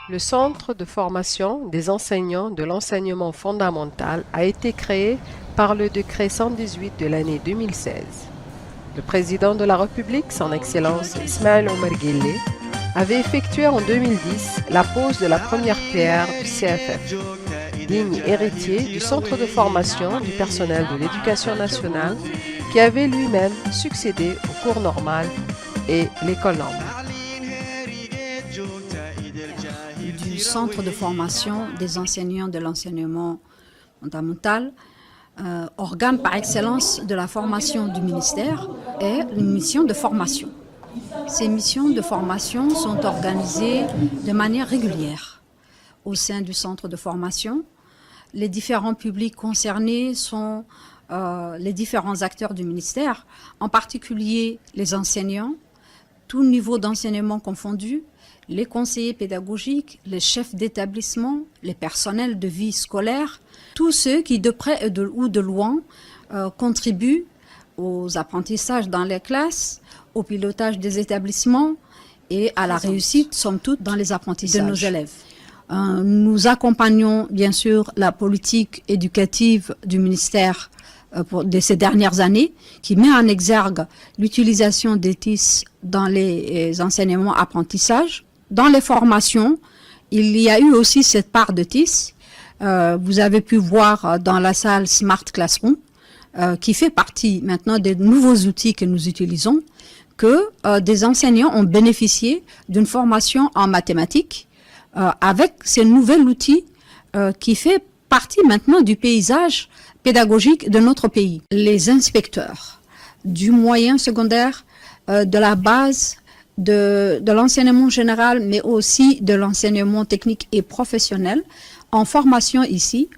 Le Centre de formation des enseignants de l'enseignement fondamental a été créé par le décret 118 de l'année 2016. Le président de la République, son Excellence Ismaël Omar Guelleh, avait effectué en 2010 la pose de la première pierre du CFF, digne héritier du Centre de formation du personnel de l'éducation nationale qui avait lui-même succédé au cours normal et l'école normale. Du Centre de formation des enseignants de l'enseignement fondamental, organe par excellence de la formation du ministère, est une mission de formation. Ces missions de formation sont organisées de manière régulière au sein du centre de formation. Les différents publics concernés sont les différents acteurs du ministère, en particulier les enseignants, tout niveau d'enseignement confondu, les conseillers pédagogiques, les chefs d'établissement, les personnels de vie scolaire, tous ceux qui de près ou de loin contribuent aux apprentissages dans les classes, au pilotage des établissements et à la réussite, somme toute, dans les apprentissages de nos élèves. Nous accompagnons bien sûr la politique éducative du ministère de ces dernières années, qui met en exergue l'utilisation des TIS dans les enseignements apprentissages. Dans les formations, il y a eu aussi cette part de TIS. Vous avez pu voir dans la salle Smart Classroom, qui fait partie maintenant des nouveaux outils que nous utilisons, que des enseignants ont bénéficié d'une formation en mathématiques avec ces nouveaux outils qui fait partie maintenant du paysage pédagogique de notre pays. Les inspecteurs du moyen secondaire, de la base, de l'enseignement général, mais aussi de l'enseignement technique et professionnel, en formation ici,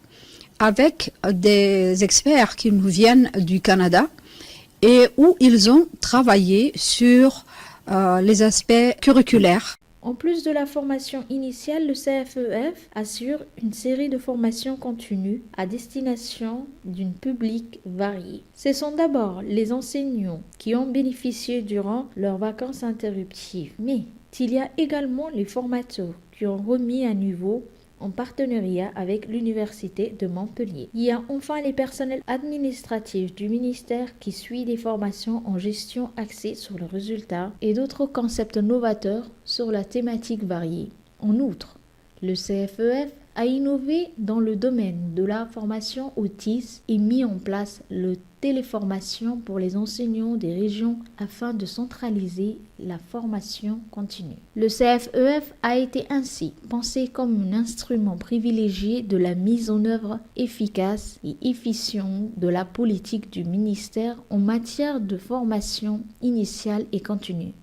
avec des experts qui nous viennent du Canada et où ils ont travaillé sur les aspects curriculaires. En plus de la formation initiale, le CFEF assure une série de formations continues à destination d'un public varié. Ce sont d'abord les enseignants qui ont bénéficié durant leurs vacances interruptives, mais il y a également les formateurs qui ont remis à niveau en partenariat avec l'Université de Montpellier. Il y a enfin les personnels administratifs du ministère qui suivent des formations en gestion axées sur le résultat et d'autres concepts novateurs sur la thématique variée. En outre, le CFEF a innové dans le domaine de la formation au TIS et mis en place le téléformation pour les enseignants des régions afin de centraliser la formation continue. Le CFEF a été ainsi pensé comme un instrument privilégié de la mise en œuvre efficace et efficiente de la politique du ministère en matière de formation initiale et continue.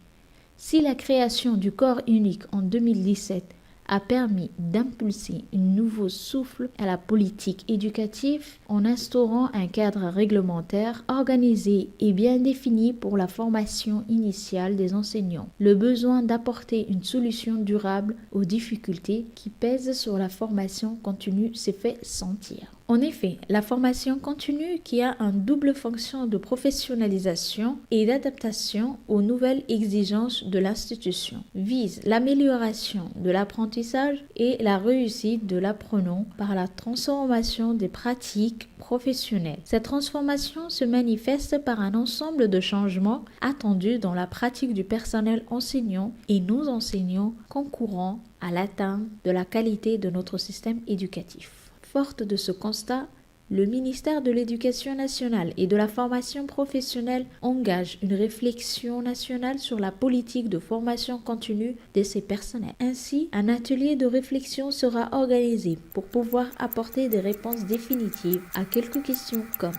Si la création du corps unique en 2017 a permis d'impulser un nouveau souffle à la politique éducative en instaurant un cadre réglementaire organisé et bien défini pour la formation initiale des enseignants. Le besoin d'apporter une solution durable aux difficultés qui pèsent sur la formation continue s'est fait sentir. En effet, la formation continue, qui a une double fonction de professionnalisation et d'adaptation aux nouvelles exigences de l'institution, vise l'amélioration de l'apprentissage et la réussite de l'apprenant par la transformation des pratiques professionnelles. Cette transformation se manifeste par un ensemble de changements attendus dans la pratique du personnel enseignant et nos enseignants concourant à l'atteinte de la qualité de notre système éducatif. Forte de ce constat, le ministère de l'Éducation nationale et de la formation professionnelle engage une réflexion nationale sur la politique de formation continue de ses personnels. Ainsi, un atelier de réflexion sera organisé pour pouvoir apporter des réponses définitives à quelques questions comme